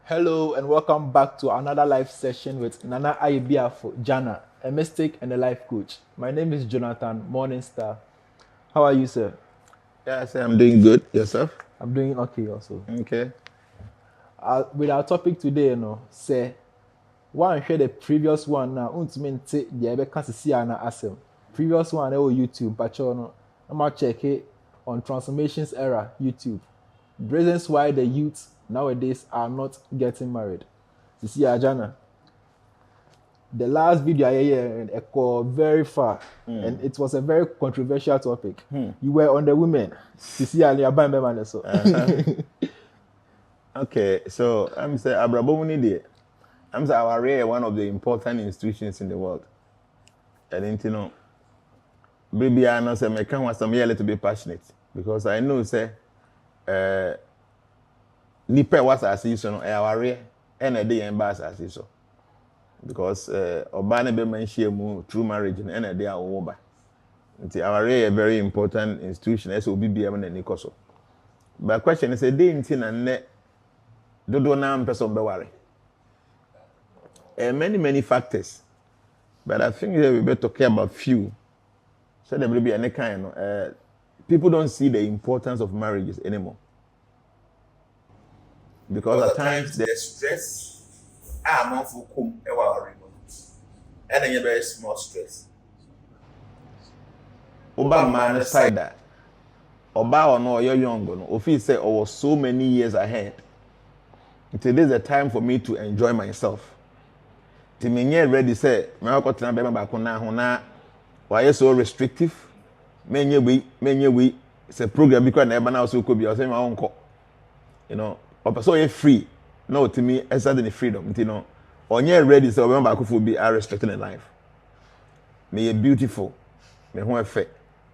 Hello and welcome back to another live session with Nana Ayibia for Jnana, a mystic and a life coach. My name is Jonathan Morningstar. How are you, sir? Yeah, say I'm doing good. Yourself? I'm doing okay also. Okay. With our topic today, say, one share the previous one now, the ebe can see na asem. Previous one, YouTube, but I'm gonna check it on Transformations Era YouTube. Reasons why the youth nowadays are not getting married. See, Jnana. The last video I go very far, and it was a very controversial topic. You were on the women. Okay, so I'm saying Abrabomuni I'm saying our rare one of the important institutions in the world. I didn't know. Baby, I know say I can want some a little bit passionate because I know say nipe was as you so our rare and a day and bass as you so. Because Obana be mention through marriage and a day our woba. Our rare a very important institution as OBBM and Nikoso. But question is a day in and net dodo na person be worry. Many factors. But I think that we better talk about few. So there will be any kind of people don't see the importance of marriages anymore. Because at times the stress more for come and then very small stress. Oba man side that. Oba or no you're young no. If he say was so many years ahead. Today is the time for me to enjoy myself. To me ready say me akọ tena be ba ko na ho na why so restrictive. Menye we it's a program because na eba na so ko bi o say ma onko. You know, or so you free. No to me exert the freedom, you know. Onye ready say oba ba ko fo be are restricted in life. Me beautiful. Me ho efe.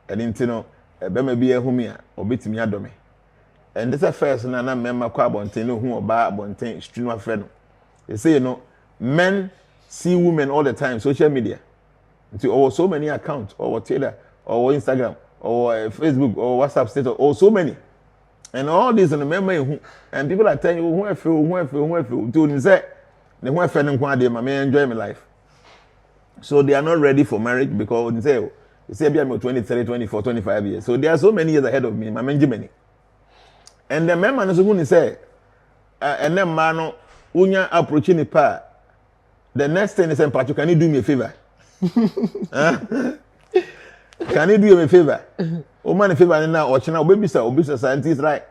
And you know, ebe me bi ehu me a obetimi adome. And this is first na member kwa bonten no hu oba bonten stream friend. They say you know men see women all the time social media. Or so many accounts or Twitter or Instagram or Facebook or WhatsApp status or so many. And all these and remember and people are telling you who I feel to say the who I feel and enjoy my life. So they are not ready for marriage because they say I'm 23, 24, 25 years. So there are so many years ahead of me, my many. And the man is going to say, and then man, when you approaching the pa, the next thing is saying, Patrick, can you do me a favor? Can you do me a favor? Oh man, a favor now, watching now, baby, sir, scientist, right?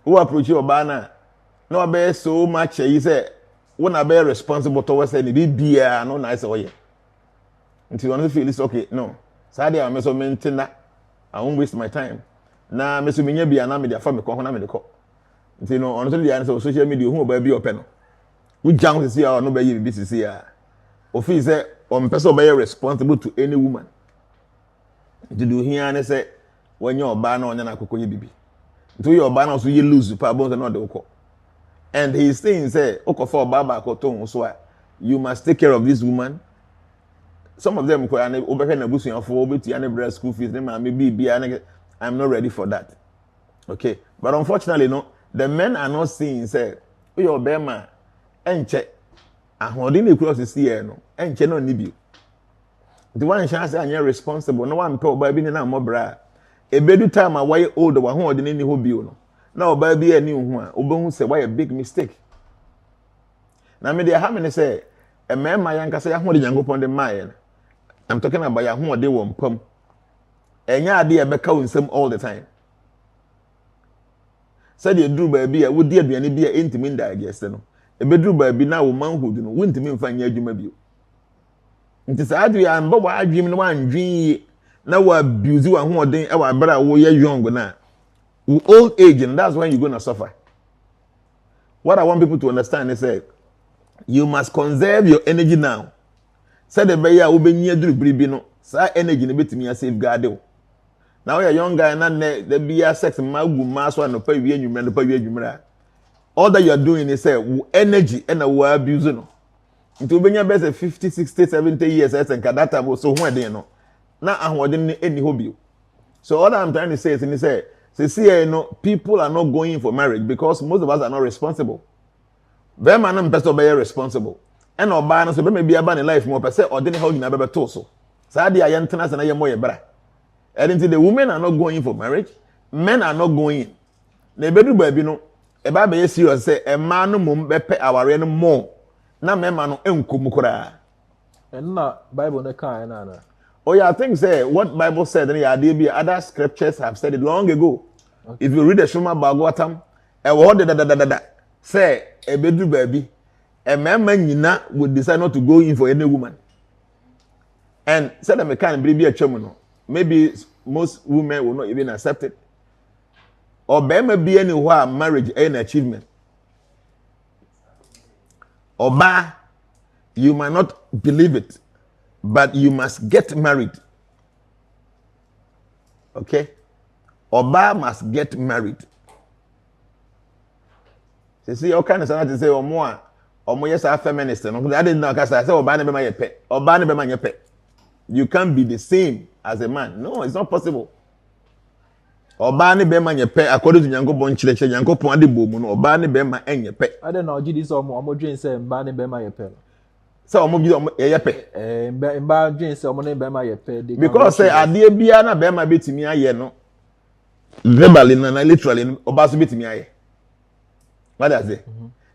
Who approach you, Obana? No, I bear so much. He said, when I bear responsible towards any be no nice way. Until you feel it's okay. No, Saturday I'm so maintain that. I won't waste my time. Na me so menye bia na me dia fa me ko ho na me de ko nti no ono so dia na social media hu oba bi open no wo jam sisi a no ba yi bi sisi a o feel say on person be responsible to any woman nti do hia ne say wonye oba na onya na akokoye bibi nti yo oba na so ye lose pa bon na de ko and he is saying say okofa oba ba ko to so a you must take care of this woman. Some of them ko ya na obehwe na busuafo obetu ya na breast school fees ne ma me bibia. I'm not ready for that. Okay. But unfortunately, no, the men are not seeing, say, oh, your bema, enche, aholding across the sea, no, enche no nibi. The one chance I'm responsible, no one told baby na more bra. A bedu time I why older one who didn't know no. Now, baby, a new one, Obon say, why a big mistake. Now, me, how many say, a man, my uncle say, I want to young upon the mine. I'm talking about your home, they won't pump. And ya idea beka unsem all the time. Said you drew baby, I would dear be any beer intimate digest. No, a bedroom baby now, manhood, no, wouldn't mean find your dream. It is Adria and Bob, I dream one dream. Now, abuse you and one day, our brother, who you're young now. Old age, and that's when you're going to suffer. What I want people to understand is that you must conserve your energy now. Said the baby, I will be near the bribino, so energy in a bit me a safeguard. Now you're a young guy and the be sex and my mass one to pay you. All that you're doing is say energy and a word abusing. It will be your best 50, 60, 70 years and that time was so when they know. Now I'm holding any hobby. So all I'm trying to say is see, you know, people are not going for marriage because most of us are not responsible. bɛrima no mpɛ sɛ ɔbɛyɛ responsible ɛna ɔbaa no so bɛrima bi aba ne life mu ɔpɛ sɛ ɔde ne ha nyinaa bɛbɛto so saa deɛ a yɛntena sɛ na yɛmmɔ yɛ bra ɛno nti the women are not going for marriage men are not going in na ebedu baabi no ɛba bɛyɛ serious sɛ ɛmaa no mmom bɛpɛ awareɛ no more na mmarima no nkom koraa ɛno na bible no kaa ɛna ana oh yeah I think say what Bible said and yeah there be other scriptures have said it long ago okay. If you read the Shema Bhagavatam ɛwɔ hɔ da say ebedu baabi mmarima nyina would decide not to go in for any woman and said that mekan biribi atwa mu no maybe most women will not even accept it or bɛrima bi any hɔ a marriage an achievement ɔbaa you might not believe it but you must get married okay ɔbaa must get married see all kind of something to say ɔmo yes a feminist no that didn't know kasa say ɔbaa ne bɛma yɛ pɛ ɔbaa ne bɛma yɛ pɛ you can't be the same as a man no it's not possible ɔbaa ne bɛma yɛ pɛ according to Nyankopɔn kyerɛkyerɛ Nyankopɔn ade bɔ mu no ɔbaa ne bɛma ɛnyɛ pɛ ade na ɔgye di sɛ ɔmo dwen sɛ mbaa ne bɛma yɛ pɛ no sɛ ɔmo bi ɔmo ɛyɛ pɛ mbaa dwen sɛ ɔmo ne bɛma yɛ pɛ because sɛ adeɛ biara na bɛma betumi ayɛ no verbally na literally ɔbaa so betumi ayɛ what does it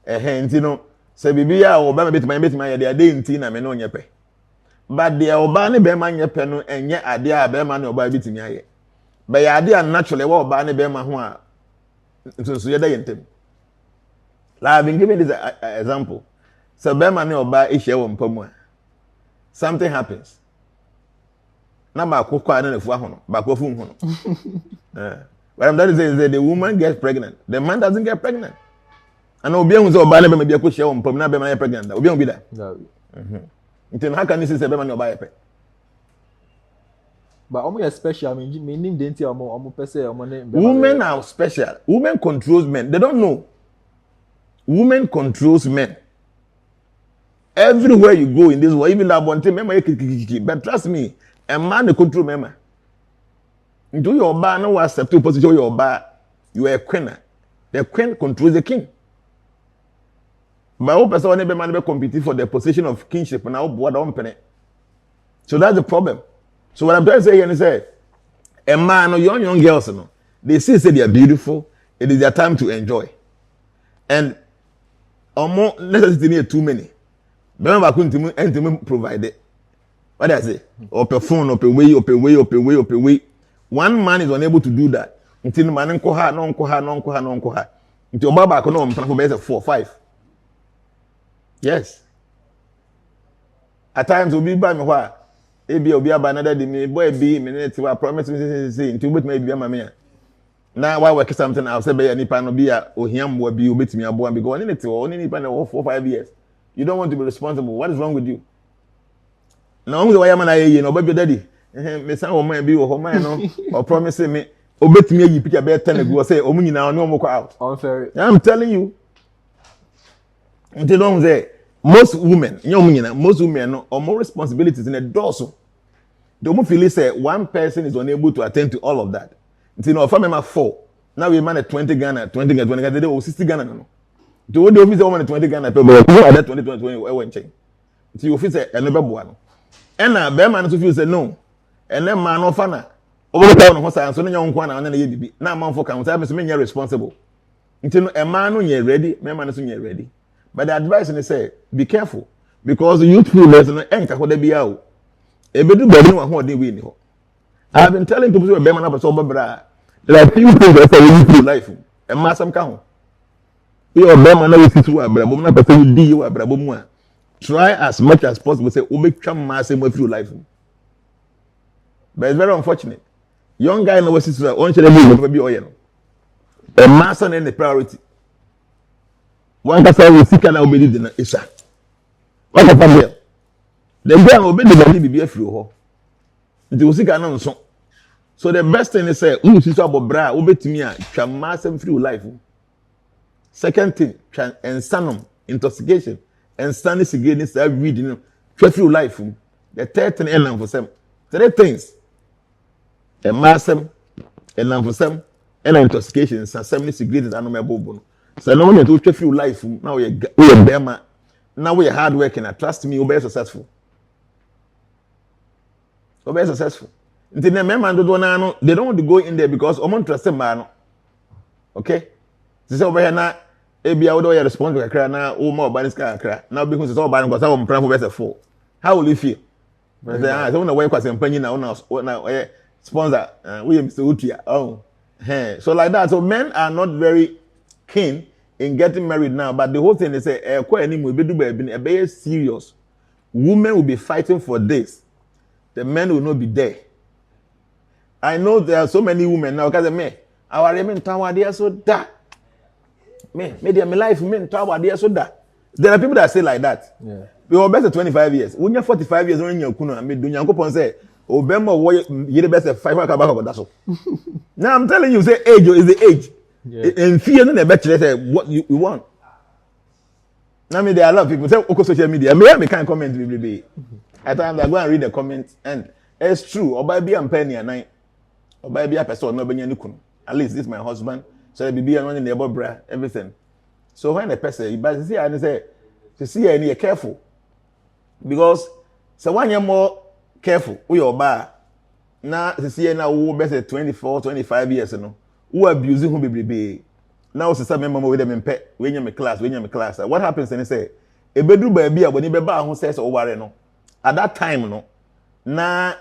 nti no sɛ bibi a ɔbaa betumi ayɛ deɛ ade nti na me no nyɛ pɛ but deɛ ɔbaa ne bɛma nyɛ pɛ no ɛnyɛ adeɛ a bɛma ne ɔbaa betumi ayɛ bɛyɛ adeɛ a naturally ɛwɔ ɔbaa ne bɛma ho a nso yɛ da yɛ ntɛm like I've been giving this example sɛ bɛma ne ɔbaa ehyia wɔ mpa mu a something happens na baako kɔ a na nafu ahono baako fu ho no what I'm trying to say is that the woman gets pregnant the man doesn't get pregnant and obi ehun sɛ ɔbaa ne bɛma bi akɔ hyia wɔ mpa mu na bɛma yɛ pregnant obi ehun bi da nti no how can you say sɛ bɛma ne ɔbaa yɛ pɛ but ɔmo yɛ special me nim de nti ɔmo pɛ sɛ ɔmo ne women are special women controls men they don't know women controls men everywhere you go in this world even that one thing mema kiki but trust me a man dey control mema nti your ɔbaa no accept your position your ɔbaa you are a queen the queen controls the king but who person one be man be compete for the position of kingship na obo da ompene so that's the problem so what I'm trying to say here is say a man or young girls no they say they are beautiful it is their time to enjoy and omo necessity need too many bẹ́ẹ̀ bá kún ntìmú provide it what do I say ọ̀pẹ̀ phone ọ̀pẹ̀ way one man is unable to do that nti ní ma ní nkọ́ ha nti ọba baako náà ọ̀mpẹ́ fún bẹ́ẹ̀ sẹ́ 4 5 yes at times obi bá mi hɔ a ebi obi aba another day mi boy bi mi ne ti wa promise me say nti obetumi ebi ama me a na why work something out say be nipa no bi a ohia mboa bi obetumi aboa because oni ne ti wo oni nipa na 4 5 years you don't want to be responsible what is wrong with you na onwe why man aye no obabi daddy me san wo man bi wo ho man no o promise me obetumi ayi picture be 10 ago say omu nyina oni omo out unfair I'm telling you until don't say most women most women no or more responsibilities in a dorsal the woman feel say one person is unable to attend to all of that until no family 4 now we man at 20 Ghana they o 60 Ghana no the only office woman 20 Ghana people that 20 went change until you feel say another boa and na be man so feel say no and then man no fana over town ho say so no nyon kwa na ye bibi na man for can say me so me responsible until a man no ye ready me man so ye ready but the advice is say be careful because youthfulness no enka ko da bia o ebedu baabi no ho odin we ni ho I've been telling people say be man na person obabra there are few things that say youthful life e ma sam ka ho you be man na we situ abrabom na person we di we abrabom mu a try as much as possible say obetwa ma say mo through life but it's very unfortunate young guy na we situ on chere me be oye no e ma so na the priority one kasa we sika na obedi de na isa what ka girl the girl obedi de bibi afiri ho nti we sika na nso so the best thing is say who sister abobra obetimi a twa massam free life second thing insanum intoxication and standing cigarette say reading twa free life the third thing elan for some three things a massam elan for some and intoxication and some cigarette and no mebobo So no one to feel life now we bema now we hard working and trust me, you'll be successful. You'll be successful. Until the member they don't want to go in there because I'm not trusted man. Okay? This is over here now. Ebi awo do your response kakra na o ma oba niska kakra. Now because it's all bad because I am plan for better for. How will you feel? I don't know why kwase mpanyi na sponsor we Mr. Utia. Oh. So like that. So men are not very keen in getting married now, but the whole thing is say be serious. Women will be fighting for this. The men will not be there. I know there are so many women now because me our women tower there so that me my life men tower there so that there are people that say like that. Yeah. We were best 25 years. When you're 45 years when you're kuno me do nyankopon say obema wo you best 5 ka back that so. Now I'm telling you say age is the age. Yeah. And fear no better say what you want. Now me there are a lot of people say okay social media. Me can comment be. At times I go and read the comments and it's true. Oba bi am penny anan. Oba bi a person no benya ni kunu. At least this is my husband. So be be one neighbor bra everything. So when the person you but see and say to see any careful because so when you're more careful we oba na to see na wo be say 24 25 years no who abusing who be now sister member with them in pet when you me class what happens and say e bedu ba bia boni be ba ho say so ware no at that time no na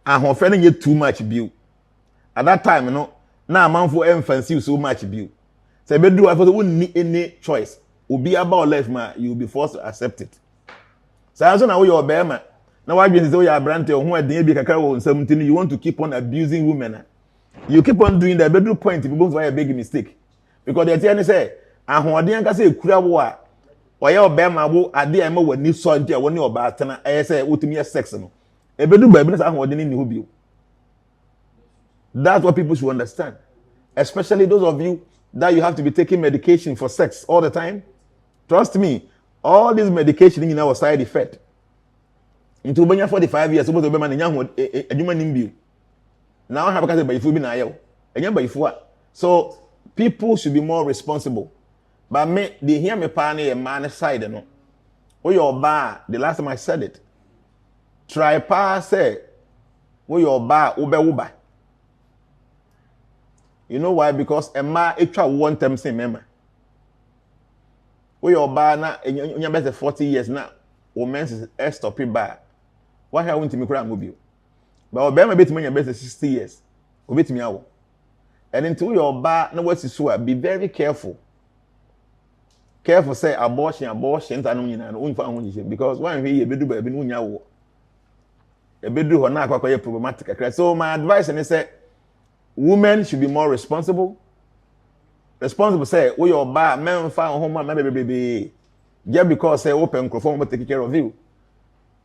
ahofe no get too much view at that time no na amanfo emphasis so much view say bedu afo so need any choice obi about life ma you will be forced to accept it so na we your bema na why be say we are brand ho aden bi kakra wo nsam you want to keep on abusing women you keep on doing that bedroom point people why a big mistake because they tell you say ahoden ka say ekura wo a oye obema wo ade a ma wani so ntia woni oba atena eh say wotumi sex no e bedu ba bi na ahoden ni ho bio. That's what people should understand, especially those of you that you have to be taking medication for sex all the time. Trust me, all this medication in our side effect into benya 45 years supposed to be man nya adwuma nimbi now have because by bi na ayo enya by so people should be more responsible. But me they hear me pa na man side no we your bar the last time I said it try pa say we your bar wo. You know why? Because a man etwa one time say member we your bar na enya best 40 years now women is stop it bar why have we to me kura mobile but obema bit me best 60 years obet me awo and until your bar na what is so be very careful say abortion tanu nyina no unfa ho nyise because one hwe ye bedu ba bi no nya wo e bedu ho na akwakoye problematic akra. So my advice is say women should be more responsible say we your bar men fa ho ma baby just because say open microphone will take care of you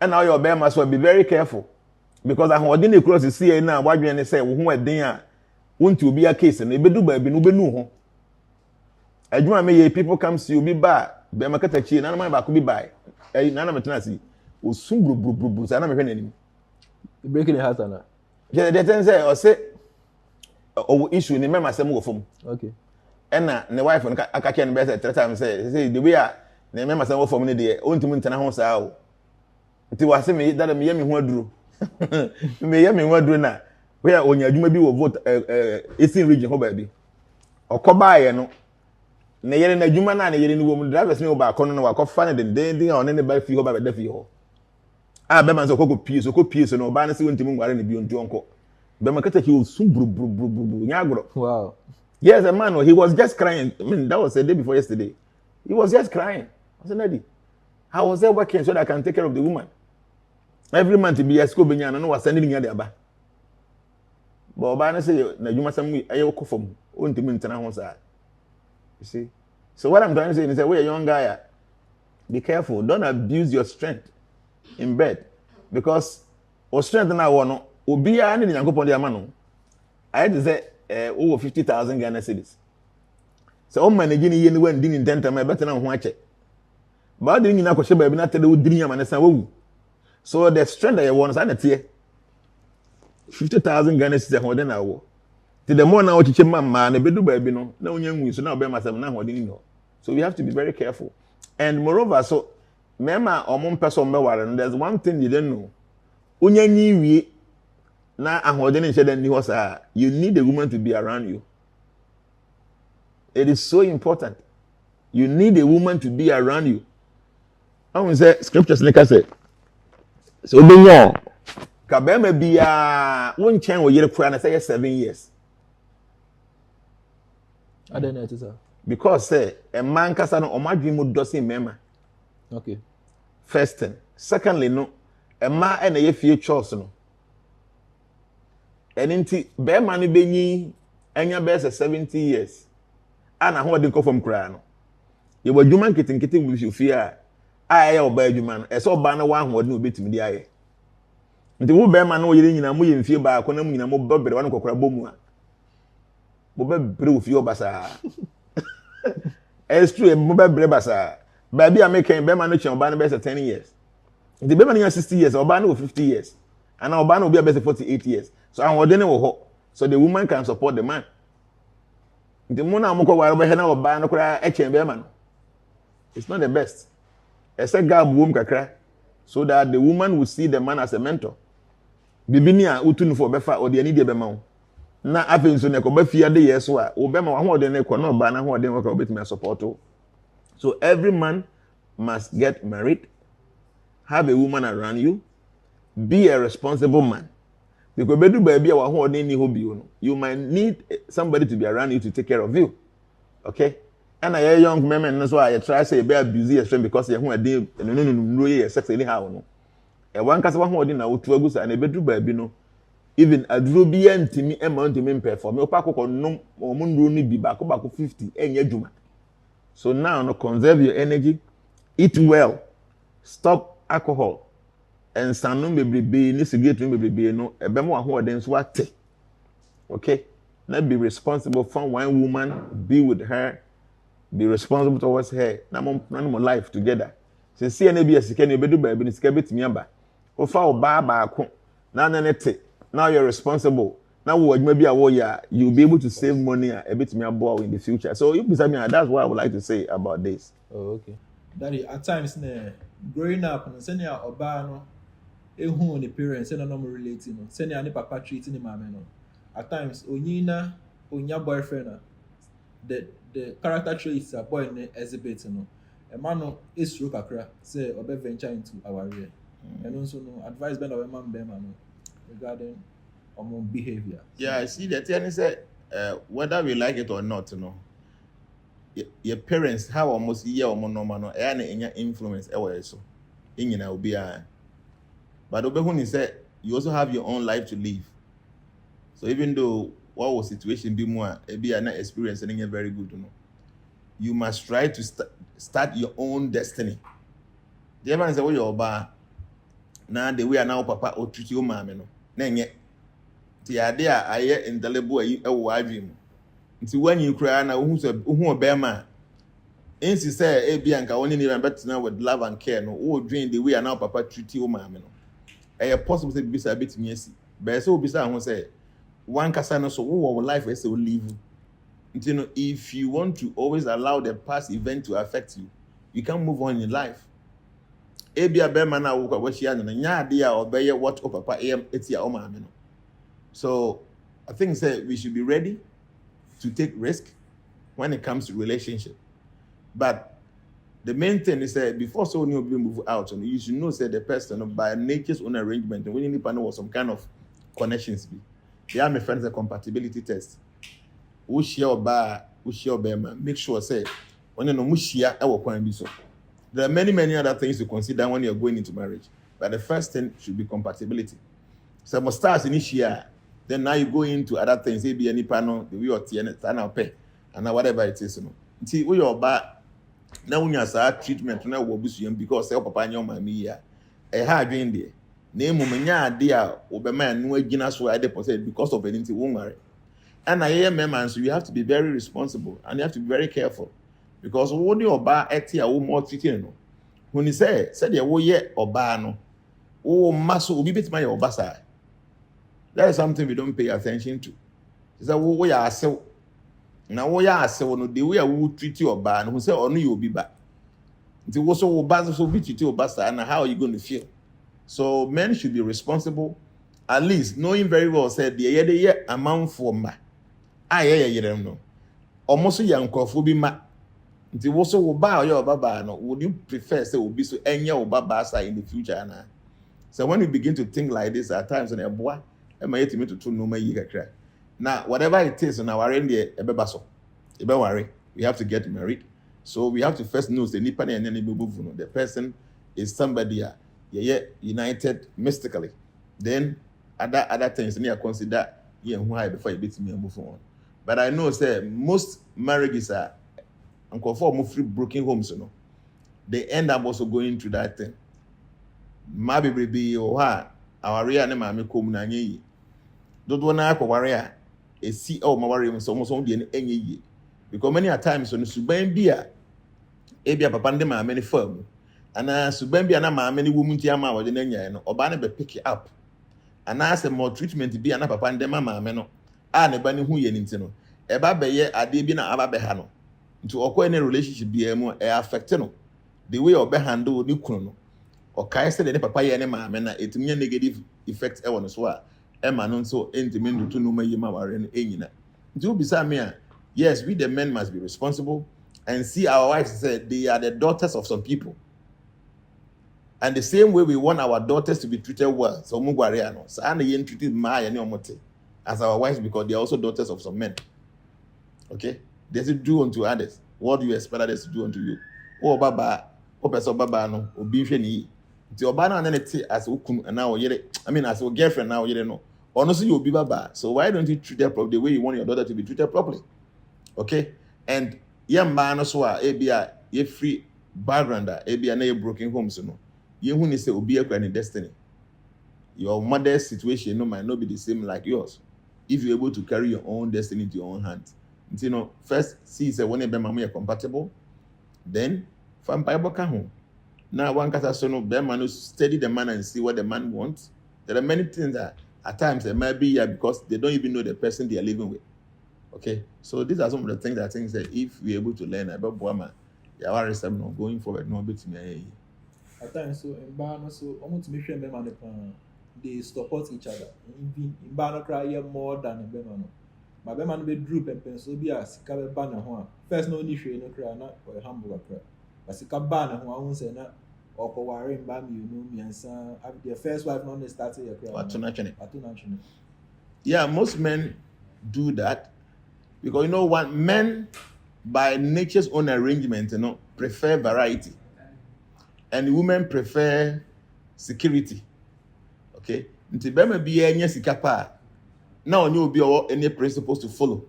and now your bear must be very careful because I holding across the sea now what you say wo ho eden a won't be a case and e bedu ba bi no benu ho adwuma me ye people comes to you be ba be makata chi na na ba ko bi bai na na metena si osum bru sa na me hwe nanim breaking the heart na je the ten say o say o issue ni mema say mo fom okay and na ne wife no aka ke no be say 3 times say the way a ne mema say mo fom ni de ontum ntena ho sa o nti wa say me that me ye me ho aduro me ye me ho aduro na we a onya adwuma bi wo vote Eastern region ho ba bi okoba ye no ne yere na adwuma na ne yere ni wo mu drivers ni wo ba kono no wa ko fa ne den on ne ba fi ho ba da fi ho a be man so ko pie so no ba na se wontim ngware ne bi ontu onko be man kata ki o sum bru nya agro. Wow. Yes, a man, he was just crying. I mean, that was the day before yesterday. He was just crying. I said, Daddy, how was I working so that I can take care of the woman? Every month to be a school benya no was sending her there ba. But oba say na juma sam ayo ko fom ontimi ntena ho sa. You see? So what I'm trying to say is that we a young guy, be careful. Don't abuse your strength in bed because our strength na wo no obi a ne nyankopon de ama no. I had to say over 50,000 Ghana cedis. So on manage ni yeni wen din intenta ma better na ho ache. Ba din nyina ko sheba bi na tede odiri nyama na san wawu. So the strength that you want na tie 50,000 Ghana cedis ho de na wo. Ti the more na o chiche mamma na bedu ba bi no na onya nwu so na obe masam na ho de ni no. So we have to be very careful. And moreover, so mema omon person beware, there's one thing you don't know. Unya nyiwie na ahode ne hye dan ni ho saa, you need a woman to be around you. It is so important. You need a woman to be around you. I want to say scriptures like I said. So obenya ka be ma bia won chen wo yere kura na say 7 years. I don't know, sir. Because say a man kasa no omadwe mu dosin mema. Okay. First thing. Secondly, no, a man na ye fie chores no. Enti be man no benyi anya be 70 years. Ana ho de ko from kura no. Ye wadwuma nketenkete mu fie a aye oba adwuma no. Ese oba na wa ho de obetimi di aye. Nti wo be man no yere nyina mu ye mfie ba ko na mu nyina mu bobere wa no kokora bomu a. Bo be bre wo fie obasa. It's true, mo be bre basa. Baby American be man no chen oba no be 10 years. Nti be man no 60 years, oba no 50 years. And oba no be 48 years. So an odene wo ho. So the woman can support the man. The mo na mo ko ware be he na oba no kura e chen be man. It's not the best. Ese gab wom kakra so that the woman will see the man as a mentor. Bibini a utunu for befa o de ani de be ma wo. Na afen so ne ko ba fia de yeso a wo be ma ho de ne ko na oba na ho de wo ka obetimi support o. So every man must get married, have a woman around you, be a responsible man. Because you might need somebody to be around you to take care of you. Okay? And a young man, and that's why I try to say be abuse your strength because you're day no sex anyhow. No. A one cast one who didn't know to agus and a bedroom baby no. Even a drubian to me amount to me perform. Your paco no or moon be back 50 and your juma. So now, no, conserve your energy, eat well, stop alcohol, and stand no be ni cigarette no be no. A bemo who are then swat. Okay, let's be responsible for one woman, be with her, be responsible towards her. Now, more life together. Since CNABS can you be do baby, it's kept me aba. Or for baba, now you're responsible. Now, maybe a warrior, you'll be able to save money a bit more in the future. So, you me, that's what I would like to say about this. Oh, okay. Daddy, at times, growing up, and sending out Obano, who the parents, and I'm relating, sending any papa treating him, at times, Onya boyfriend, the character traits a boy exhibit, a man is through Kakra, say, or venture into our rear. And also, no advice by a man, regarding behavior. Yeah, I see that. And he said, whether we like it or not, your parents have almost year or more normal, and any influence ever so. In will be but when he said, you also have your own life to live. So even though what was situation be more, be an experience and very good, you must try to start your own destiny. The ever say, "Oh, your bar now the way are now papa or treat your mom, the idea I hear indelible a dream. Until when you cry now, who's a bear man? Ainsi say, Bianca, only need better now with love and care. No, oh, dream the way are now papa treat your mom. A possible to be a bit messy. But so beside who say, one casano so our life is to live. If you want to always allow the past event to affect you, you can't move on in life. A bear man now, what she had and ya dear or bear what oh papa it's your mom. So I think we should be ready to take risk when it comes to relationship. But the main thing is that before so new people move out, you should know the person by nature's own arrangement and we need to know what some kind of connections be. They are my friends a compatibility test. Who share bar, who share bear, make sure say when you know share our point be so. There are many other things to consider when you're going into marriage. But the first thing should be compatibility. So must start initiate. Then now you go into other things, maybe any panel, the way or TN, pay, and whatever it is. See, we are bad. Now when you start treatment, now we'll be because say, papa, your mommy, a hard drain there. Name Mumanya, dear, Oberman, no Guinness were deposited because of anything won't marry. And I hear man, so you have to be very responsible and you have to be very careful because when you bar at here, more treating. When he said, oh, yeah, or bar no, oh, muscle will be bit my obasa. That is something we don't pay attention to. It's a we are so na wo ya ase wo no the way wo treat your ba no say onu you obi ba nti wo so wo ba so be treat your ba sa na how are you going to feel? So men should be responsible, at least knowing very well said the ye amount for ma ye no almost yankrofo bi ma nti wo so wo ba your baba no would you prefer say obi so enye wo baba sa in the future na? So when we begin to think like this at times on a boy e ma yetimi to no ma yi kakra. Now whatever it is na worry there e beba so e be worry we have to get married, so we have to first know the nipa na any no the person is somebody united mystically, then other things need to consider before you beat me and move on. But I know say most marriages are and free broken homes, you know, they end up also going through that thing. My baby or our real name I come na nyi don't wanna ko warrior e see my warrior so almost on the enye because many a times when suban bia ebia papa ndem ma many firm and suban bia na ma many woman ti ama wo de nanya no oba na be pick it up and as more treatment bia na papa ndem ma me no a ne ba ne hu ye nti no e ba be ye ade bi na aba be ha no nti okọ any relationship bia mu e affect no the way obe handle ni kunu no o kai say the papa ye ne ma me na etimnya negative effect e won so a e ma no so entimi ndutu no ma yema ware no enyina nti obi sa me a yes, we the men must be responsible and see our wives say they are the daughters of some people, and the same way we want our daughters to be treated well, so mugware no so and yen treated ma ya ne omote as our wives because they are also daughters of some men. Okay, they should do unto others what do you expect others to do unto you? Oh baba o person baba no obi hwe ni nti oba na na te as ukunu na o yere I mean as your girlfriend na o yere no honestly you obi baba, so why don't you treat her properly the way you want your daughter to be treated properly? Okay, and man so ebia ye free background ebia na ye broken homes no ye hu ni say obi akwa ni destiny. Your mother's situation no might not be the same like yours if you're able to carry your own destiny to your own hands. You know, first see say when be mamu compatible, then from Bible ka ho. Now one kasa so no be man study the man and see what the man wants. There are many things that at times it might be because they don't even know the person they are living with. Okay, so these are some of the things I think that if we're able to learn about Boama, going forward, no bit me. At times, so in Bana, so almost make sure they support each other. In Bana cry more than in Bemano. My Beman be droop and pencil be a Sika banner one. First, no issue in a cry or a hamburger cry. But Sika banner who I won't say that or Kowarin Bam, you know me and son. Their first wife not started a cry. Yeah, most men do that. Because you know what, men by nature's own arrangement, you know, prefer variety, and women prefer security. Okay, nti be be any sikapa. Now you be any principles to follow,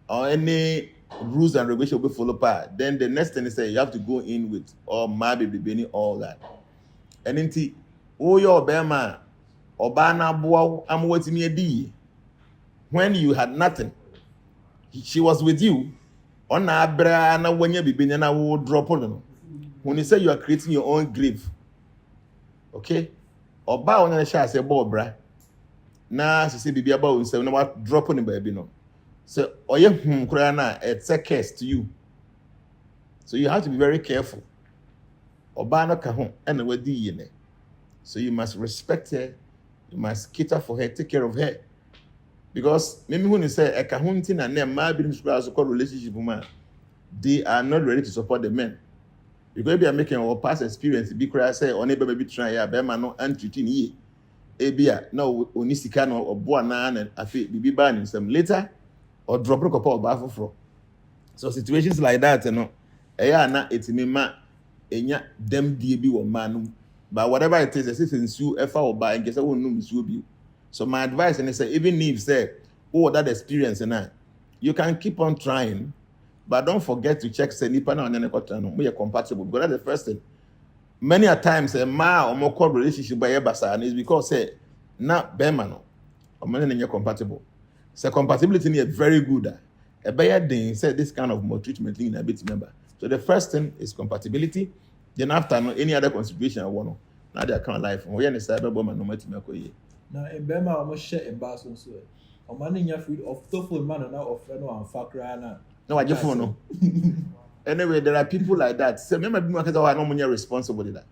or any rules and regulations will be followed. Then the next thing is say you have to go in with or maybe all that. And nti your bema obana boa am waiting di when you had nothing. She was with you on abra na wanya bibenya na wo drop on. When you say you are creating your own grave, okay, oba on na sha say bo bra na say bibi aba on say na what drop on baby no, so oye kura na it's a curse to you, so you have to be very careful. Oba no ka ho and wadi yene, so you must respect her, you must cater for her, take care of her. Because maybe when you say a kahuntin and them might be relationship woman, they are not ready to support the men. Because if you are making our past experience, be cry say or neighbor maybe try ya be man no antreating ye. Ebia no onisika no or boana and afi bibi ban some later or drop a couple of baffle for. So situations like that, you know, na etimi ma enya dem die bi wo man, but whatever it is, as if ensue efa or buy and guess I won't know ensue bi. So my advice, and I say, even if say, oh, that experience and that, you can keep on trying, but don't forget to check say nipa na onene we are compatible. Because that's the first thing. Many a times a ma or more core relationship by basa and it's because say na bema no or many you're compatible. So compatibility is very good. A bad thing say this kind of more treatment in a bit member. So the first thing is compatibility. Then after no any other consideration I want now they kind of life. We are in the cyber bomb and no matter me. Now, in Bema, I must share a bass on so. A man in your field of tofu man and now of friend and fakra. No, I just phone. Anyway, there are people like that. Say, remember, people are not responsible for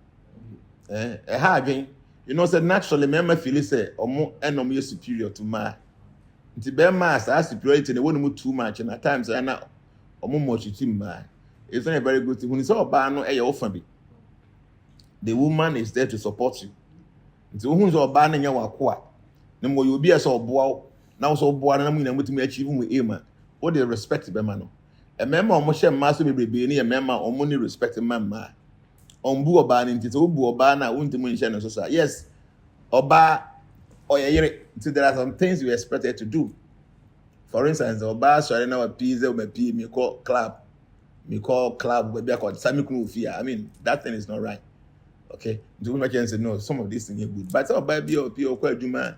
that. Having, you know, say naturally, remember, feel say, or enemy superior to my. Nti be mass as superiority they won't move too much and at times and now much team it's not a very good thing when it's all bad no often be the woman is there to support you nti who's all bad in your kwa no more you be as all boa now so boa na mu na mutumi achieve with aim what they respect be man no a member of share mass be be a member of money respect man on bu oba nti so bu oba na wontumi nhye no so yes oba so there are some things you expected to do. For instance, Oba sorry now a pizza me call club where be called Sami Knufia. I mean that thing is not right. Okay, do we can say no? Some of these things are good, but Oba be or quite man.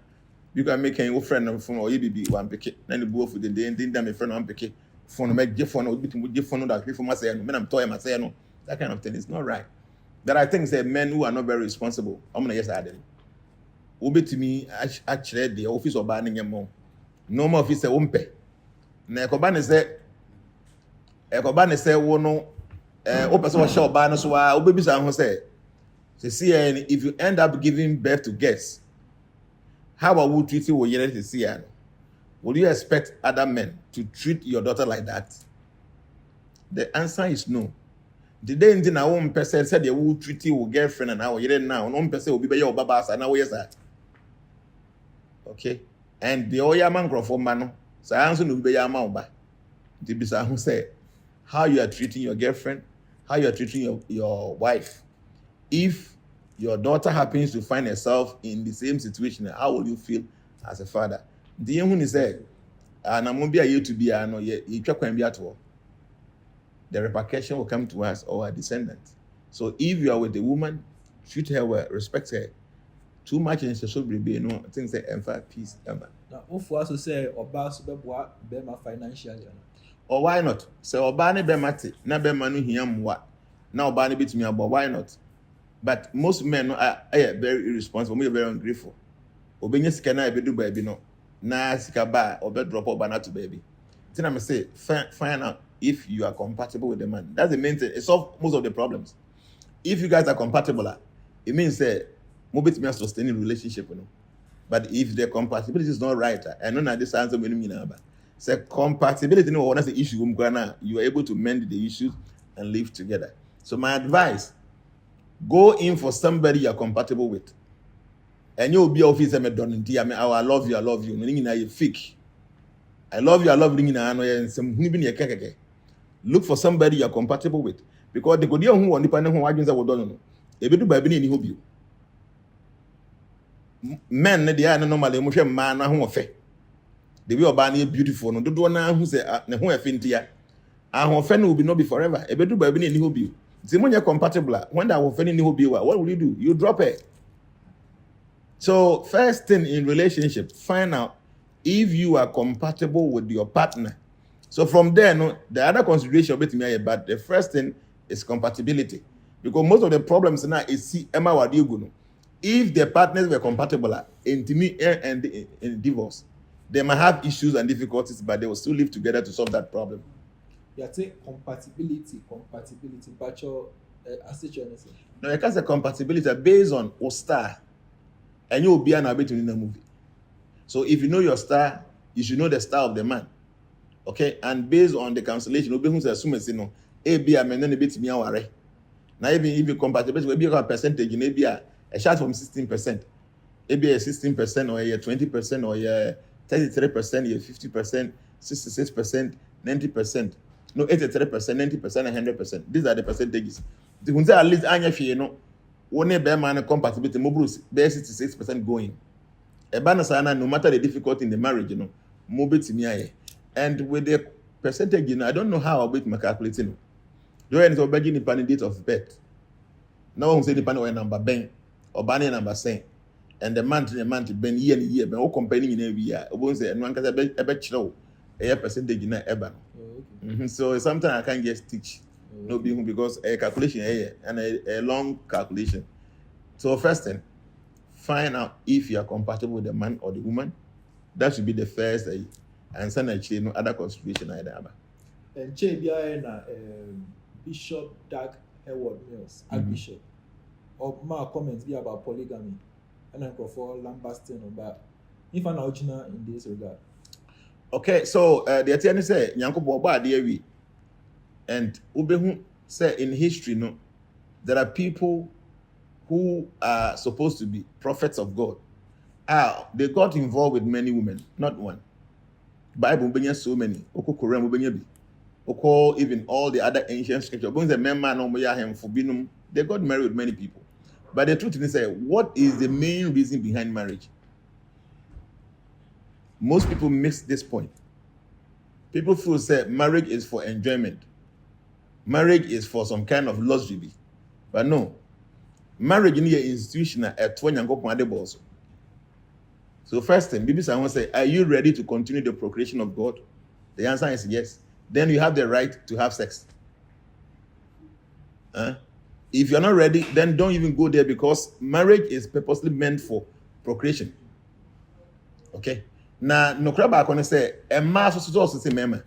You can make your friend from or you one picket. Then the both of the day and then them a friend one picket phone make give phone or give phone that people must say when I'm toying myself no that kind of thing is not right. There are things that men who are not very responsible. I'm gonna yes I didn't. Obetumi actually the office of banning your mom. No more office umpe. Na ekobane say wono person show ban so obebisa ho say if you end up giving birth to girls, how about we treat you with to see? Would you expect other men to treat your daughter like that? The answer is no. The day in na one person said they will treat you with girlfriend and now one person will be your babas and now yes that. Okay, and the Oya man for man, so I answer no be your mouth. The bisa who say how you are treating your girlfriend, how you are treating your wife. If your daughter happens to find herself in the same situation, how will you feel as a father? The young one said, and I'm gonna be a you to be no you can be at all. The repercussion will come to us or our descendants. So if you are with a woman, treat her well, respect her. Too much in social be no things say emphasis peace ever. Now, if we also say Oba so be financially. Or why not? So Oba ne be mate, na be manu hia mwa. Na Oba ne bitimi abo, why not? But most men are very irresponsible, very ungrateful. Obenye sika na ebedu baby no. Na sika ba obe drop Oba na to baby. Then I say find out if you are compatible with the man. That's the main thing. It solves most of the problems. If you guys are compatible, it means that mobile to sustaining relationship, you know. But if the compatibility is not right, I know that this answer will mean about. So compatibility, no, that's the issue. You are able to mend the issues and live together. So my advice: go in for somebody you are compatible with, and you'll be office. I mean, I love you, I love you. You fake. I love you, I love you. Look for somebody you are compatible with, because the good young who depending on what you don't know. Baby ni hobby. Men they are normally emotion man na ho fe. They be oba na beautiful no dodo na hu say na ho afi ntia. Ahon fe no will be not be forever. Ebedu ba bi ni hobby. Say money compatible. When that ahon fe ni hobby what will you do? You drop it. So first thing in relationship, find out if you are compatible with your partner. So from there, no, the other consideration bit me but the first thing is compatibility. Because most of the problems now is see Emma Wadiugu. If the partners were compatible intimate and in divorce, they might have issues and difficulties, but they will still live together to solve that problem. You say compatibility, but your association. No, you can't say compatibility based on your star, and you will be an habit in the movie. So if you know your star, you should know the star of the man. Okay, and based on the cancellation, you'll be able to assume it's no. A B I mean, then a bit me aware. Now even if you compatibility, will be a percentage in a shot from 16%, maybe a 16% or a 20% or a 33%, a 50%, 66%, 90%, no 83%, 90%, and 100%. These are the percentages. The ones at least anya fi no, one be man compatibility, mobile be 66% going. A banana no matter the difficulty in the marriage, you know, mobile to me. And with the percentage, you know, I don't know how I'll be calculating. You end up begging the date of birth. No one say the panel number bang. Or banning number saying, and the month ben year, but all complaining in every year. I won't say, and one can a bet show a percentage in ever. So sometimes I can't just teach no being because a calculation and a long calculation. So first thing, find out if you are compatible with the man or the woman. That should be the first and send actually no other consideration either. And Che Bia na Bishop Doug Hayward Mills, Archbishop. Or my comments be about polygamy. And then for lambasting about if an original in this regard. Okay, so the attorney say Nyanko Boba Dewi. And Ubehu say in history, no, there are people who are supposed to be prophets of God. They got involved with many women, not one. Bible benya so many. Oko Quran benya bi. Oko even all the other ancient scriptures. Bones the member no moya hem for binum. They got married with many people. But the truth is, what is the main reason behind marriage? Most people miss this point. People feel say marriage is for enjoyment. Marriage is for some kind of luxury. But no. Marriage in the institution at 20 also. So first thing, Bibi Simon say, are you ready to continue the procreation of God? The answer is yes. Then you have the right to have sex. If you're not ready, then don't even go there because marriage is purposely meant for procreation. Okay? Now, no crab are going to say, Emma also say mema.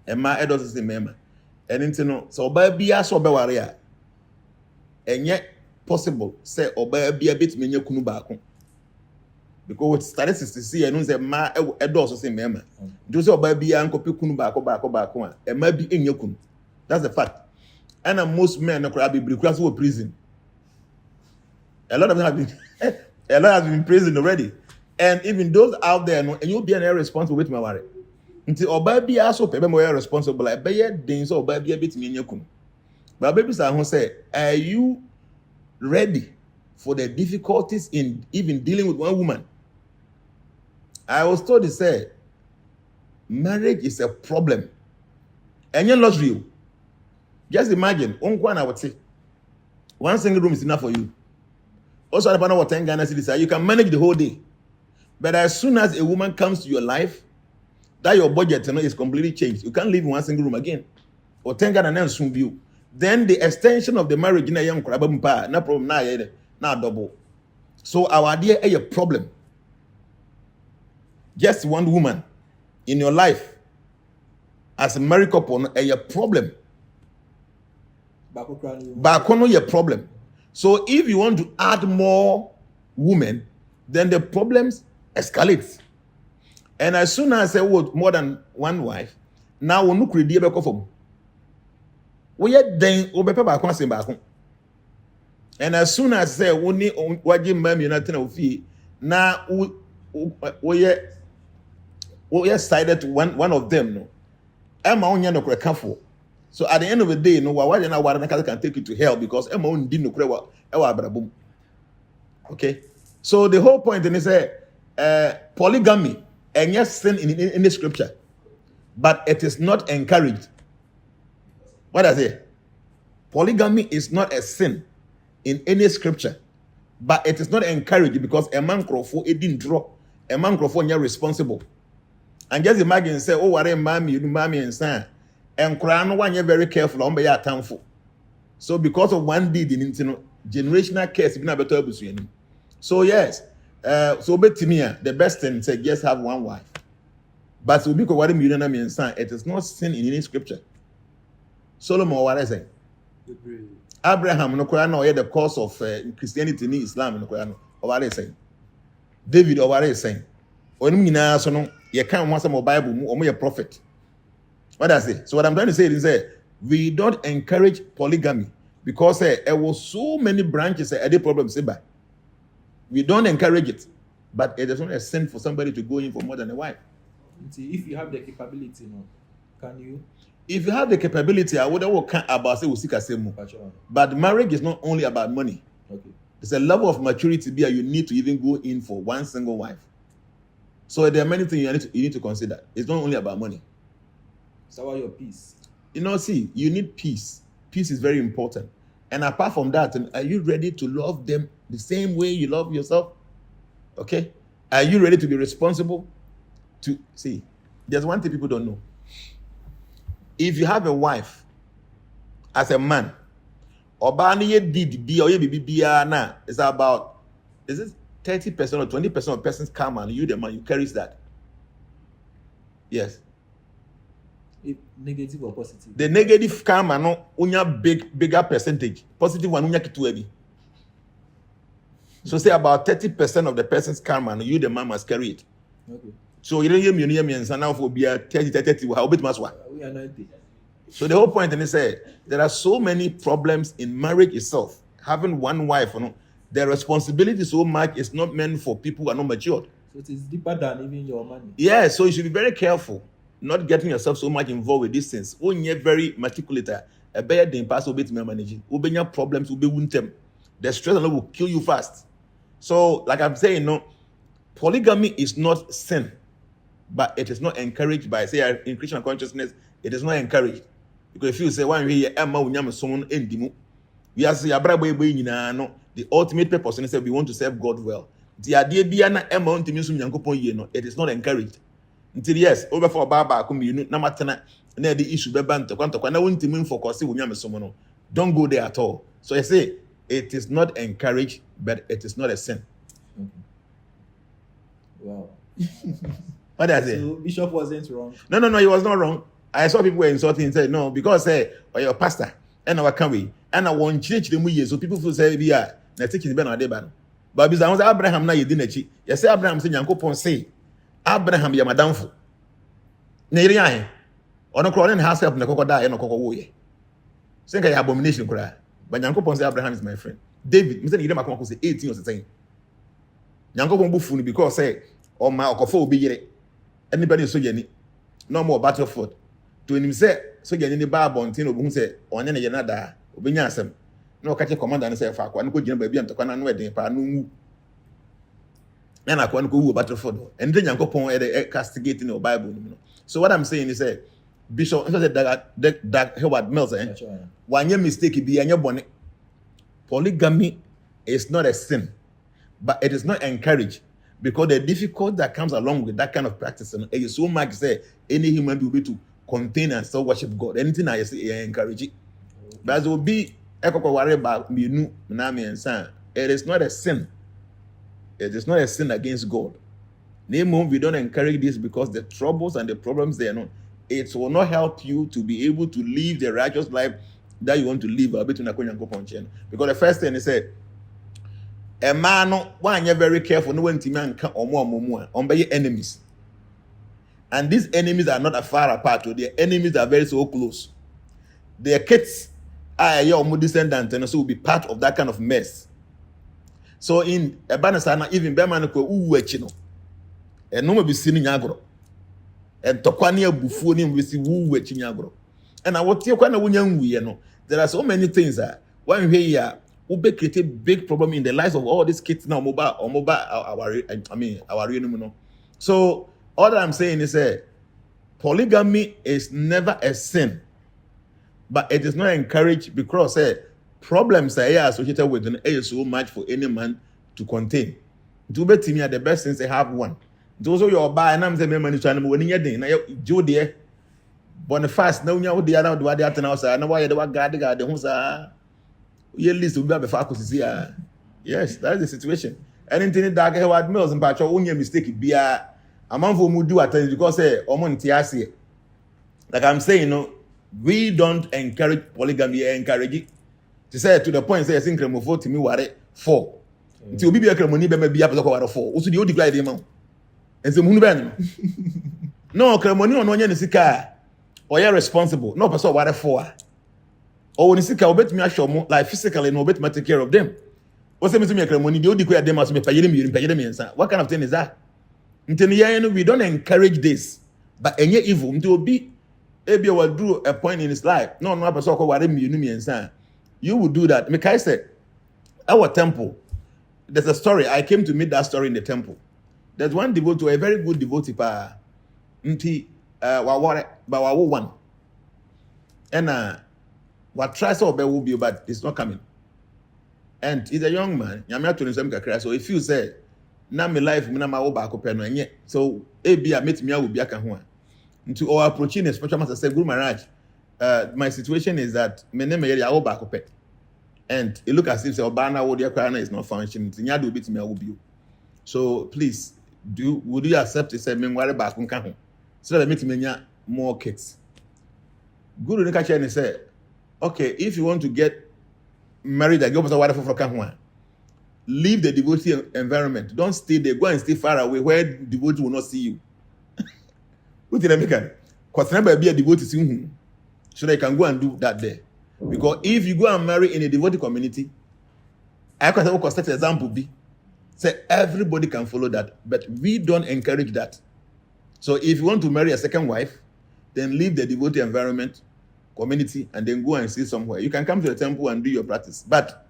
Emma also say mema. And into no, so baby so be warrior. And yet possible say oba be a bit menye kunu baako. Because with statistics see and say ma also say mema. Do say oba be an kopi kunu baako a ma bi enye kunu. That's the fact. And most men no crab be because were prison. A lot of them have been in prison already. And even those out there, and you'll be an irresponsible with my worry. Until oba be also pebe more responsible like be things oba be a bit menye kunu. But baby say, are you ready for the difficulties in even dealing with one woman? I was told to say, marriage is a problem. And you're luxury. Just imagine, I would say, one single room is enough for you. Also, I don't know what 10 Ghana cities are. You can manage the whole day. But as soon as a woman comes to your life, that your budget is completely changed. You can't live in one single room again. Or 10 Ghana soon be you. Then the extension of the marriage in a young crab, no problem now double. So our idea is a problem. Just one woman in your life as a married couple is a problem. Back a problem. So if you want to add more women, then the problems escalate. And as soon as I say more than one wife, now we look ready back from. We yet then obepe back on same back. And as soon as say we need waji mam you nothing of fee, now we sided to one of them no. Emma onya no careful. So at the end of the day, no why na can take you to hell because Emma on didn't know boom. Okay, so the whole point is polygamy and yes sin in the scripture, but it is not encouraged. What does it? Polygamy is not a sin in any scripture, but it is not encouraged because a man crofo it didn't draw. A man crofo you're responsible. And just imagine say, oh, what a mommy, you do mommy and son. And crown one you're very careful on by your townful. So because of one deed in generational curse, been able to. So yes, so bet me the best thing say just have one wife. But so because what and son, it is not sin in any scripture. Solomon, what I say? Abraham, no koya no the cause of Christianity in Islam, no koya no. What I say? David, what I say? Onum nyina so no, you can't want some Bible, or a prophet. What I say? So what I'm trying to say is we don't encourage polygamy because there was so many branches at the problem. We don't encourage it, but it is not a sin for somebody to go in for more than a wife. If you have the capability, no, can you? If you have the capability, I would have about say we seek a same. But marriage is not only about money. Okay. It's a level of maturity there you need to even go in for one single wife. So there are many things you need to consider. It's not only about money. So what your peace? See, you need peace. Peace is very important. And apart from that, are you ready to love them the same way you love yourself? Okay? Are you ready to be responsible? See, there's one thing people don't know. If you have a wife as a man, it's about, is it 30% or 20% of persons come and you the man, you carry that. Yes. Negative or positive? The negative karma no unya bigger percentage. Positive one unya kitu ebi. So say about 30% of the person's karma, no, you the man must carry it. Okay. So you don't hear me and now for be a 30 how bit must We are 90. So the whole point, and they say there are so many problems in marriage itself. Having one wife, you know, the responsibility so much is not meant for people who are not matured. So it is deeper than even your money. Yeah, so you should be very careful, not getting yourself so much involved with these things. When you're very meticulous, a better than pass will be managing. When your problems will be them. The stress alone will kill you fast. So, like I'm saying, no, polygamy is not sin, but it is not encouraged by, say, in Christian consciousness, it is not encouraged. Because if you say, one way, Emma, we are saying, the ultimate purpose is that we want to serve God well. The idea behind Emma, it is not encouraged. Until yes, over for Baba, no matter the issue, don't go there at all. So I say, it is not encouraged, but it is not a sin. Wow. What did I say? So Bishop wasn't wrong. No, he was not wrong. I saw people were insulting and said, no, because or your pastor, and our can and I want church the years, so people feel say, we are not taking the ban. But because Abraham na didn't cheat. Yes, Abraham said, Yanko say, Abraham, ya madam for. Neria, or no crowd has helped the crocodile and a cocoa. Think I abomination cry. But Yanko say Abraham is my friend. David, Mr. Yidam say 18 or something. Yanko won't buffoon because say, or my okofo be yet. Anybody so yenny. No more battlefield. To him say, so get in the bar bontin who say, on any another, Obinyasem. No catch a commander and say, Fak, one could baby and to come and wedding, Panu. And I can't go battlefield. And then Yanko Pon at castigating your Bible. So what I'm saying is, Bishop, that Howard Mills, one year mistake be and your bonnet. Polygamy is not a sin, but it is not encouraged. Because the difficulty that comes along with that kind of practice is so much say any human will be to contain and still worship God. Anything I say, I encourage it. But it will be worry about me, and son. It is not a sin. It is not a sin against God. Name we don't encourage this because the troubles and the problems they are not. It will not help you to be able to live the righteous life that you want to live. Because the first thing he said. A man, one you're very careful, no one to man can or more on by your enemies. And these enemies are not far apart, their enemies are very so close. Their kids are your descendants and also will be part of that kind of mess. So in a banasana, even Bermanako, who and no be seen in Yagro. And Tokwania Buffoni will see who wet in Yagro. And I want you kind of young, you know. There are so many things that one way here. Ube create big problem in the lives of all these kids now, our real. So all that I'm saying is polygamy is never a sin, but it is not encouraged because problems are associated with it so much for any man to contain. To be to me are the best things they have one. Those are your buy and I'm saying money trying to win your day. Now you dear Boniface, no you the other do the house. I know why the guard the house. Yes, that's the situation. Anything that Howard Mills and Patrick only mistake be a man for Mudu at times because like I'm saying, we don't encourage polygamy, encourage it. To say to the point, say, I think I'm for to me, what 4. Until be a cremony, be up to 4. Also, the old decline the amount. And so, no, cremony on one car or you're responsible. No, person, what 4. Or when you see how bet me show more like physically no bet me take care of them. What's the meaning money? The only way them must be paying them. What kind of thing is that? We don't encourage this, but any evil to be maybe will do a point in his life. No person you would do that. Mekai said, our temple. There's a story. I came to meet that story in the temple. There's one devotee, a very good devotee, one. And what tries to will be, but it's not coming. And he's a young man. So if you say, now my life, so maybe I met me, I will be a kahua. To our approaching a spiritual master, say, Guru Maharaj, my situation is that my name is Yaoba. And it look as if the Obana or the Akana is not functioning. So please, would you accept to say, me worry about so that I meet me more kids? Guru ne catch and say, okay, if you want to get married, I go for whatever for Kahua. Leave the devotee environment. Don't stay there. Go and stay far away where devotee will not see you. What did I make? Because never be a devotee see so they can go and do that there. Because if you go and marry in a devotee community, I can set example be say everybody can follow that, but we don't encourage that. So if you want to marry a second wife, then leave the devotee environment, community, and then go and see somewhere. You can come to the temple and do your practice, but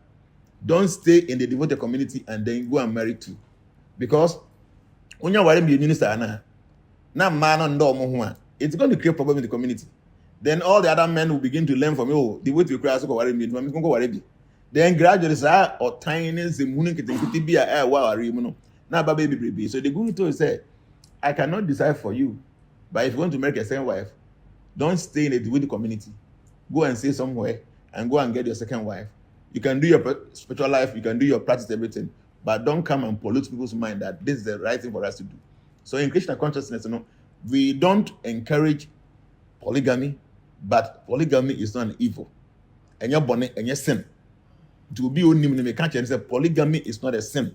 don't stay in the devoted community and then go and marry too. Because when you're a minister, it's going to create problem in the community. Then all the other men will begin to learn from you. Oh, the way to create a then gradually say, or tiny be a now baby. So the Guru told say, I cannot decide for you, but if you want to marry a second wife, don't stay in the devoted community. Go and stay somewhere and go and get your second wife. You can do your spiritual life, you can do your practice, everything, but don't come and pollute people's mind that this is the right thing for us to do. So in Krishna consciousness, we don't encourage polygamy, but polygamy is not an evil. And you're born and you're sin. To be only can't say polygamy is not a sin.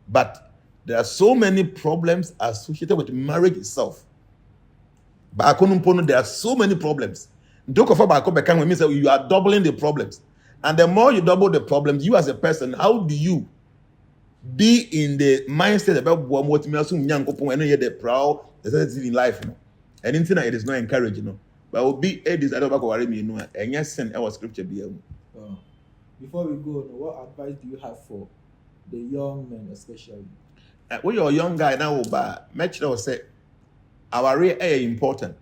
But there are so many problems associated with marriage itself. But there are so many problems. Means that you are doubling the problems. And the more you double the problems, you as a person, how do you be in the mindset about what you are the proud, in life, and anything that it is not encouraging, but will be a desire and yes, send our scripture be. Before we go, what advice do you have for the young men, especially? When you're a young guy now, but much say our real important.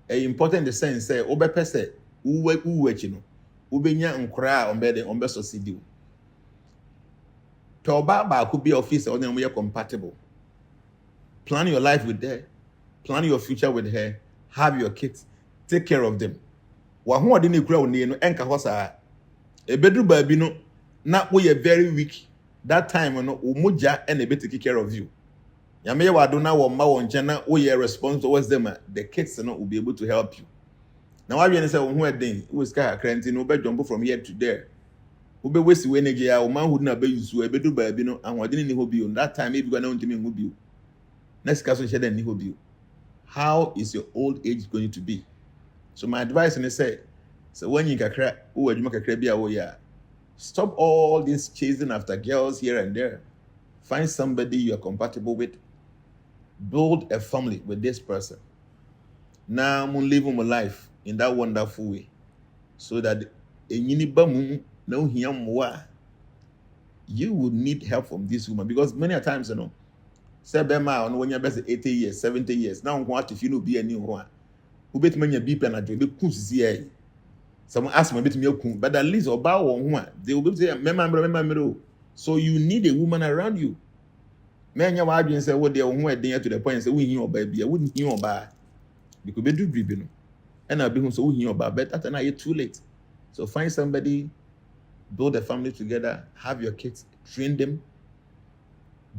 Important in the sense say, obepese, ubenya nkra ombe succeed. Toba could be office or then we are compatible. Plan your life with her, plan your future with her, have your kids, take care of them. Wa ho ade ne kura oni no enka hosa. E bedru baabi no na we are very weak. That time no umugya and e be take care of you. Yame wa do na wo ma wo nche na we are responsible towards them. The kids no will be able to help you. Now why you say wo ho eden we sky akrenti no be jump from here to there. We be waste energy ya o man who na be use e bedru baabi no anwode ni ho bi o. That time if you go na ntimi ho bi o. Next question share ni ho bi o. How is your old age going to be? So my advice is say, so when you kakra, stop all this chasing after girls here and there. Find somebody you are compatible with. Build a family with this person. Now I'm living my life in that wonderful way. So that you would need help from this woman. Because many times, say when you're best 80 years, 70 years, now I'm going to feel be a new one. Who bet me be pen and be cool. Someone asked me a bit me, but at least about one, they will be saying, remember. So you need a woman around you. Man, your audience say what they are there to the point and say, we hear baby, I wouldn't hear about because we do dribbling. And I'll be home so we hear about but after now you're too late. So find somebody, build a family together, have your kids, train them,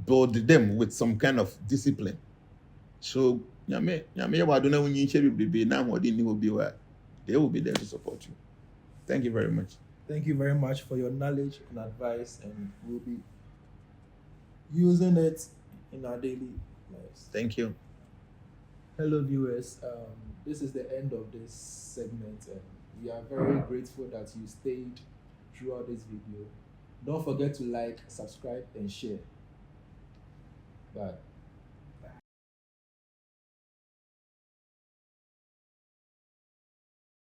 build them with some kind of discipline. So Nyame, I don't know when you share baby now what they will be there to support you. Thank you very much. Thank you very much for your knowledge and advice, and we'll be using it in our daily lives. Thank you. Hello viewers, this is the end of this segment, and we are very grateful that you stayed throughout this video. Don't forget to like, subscribe, and share. Bye.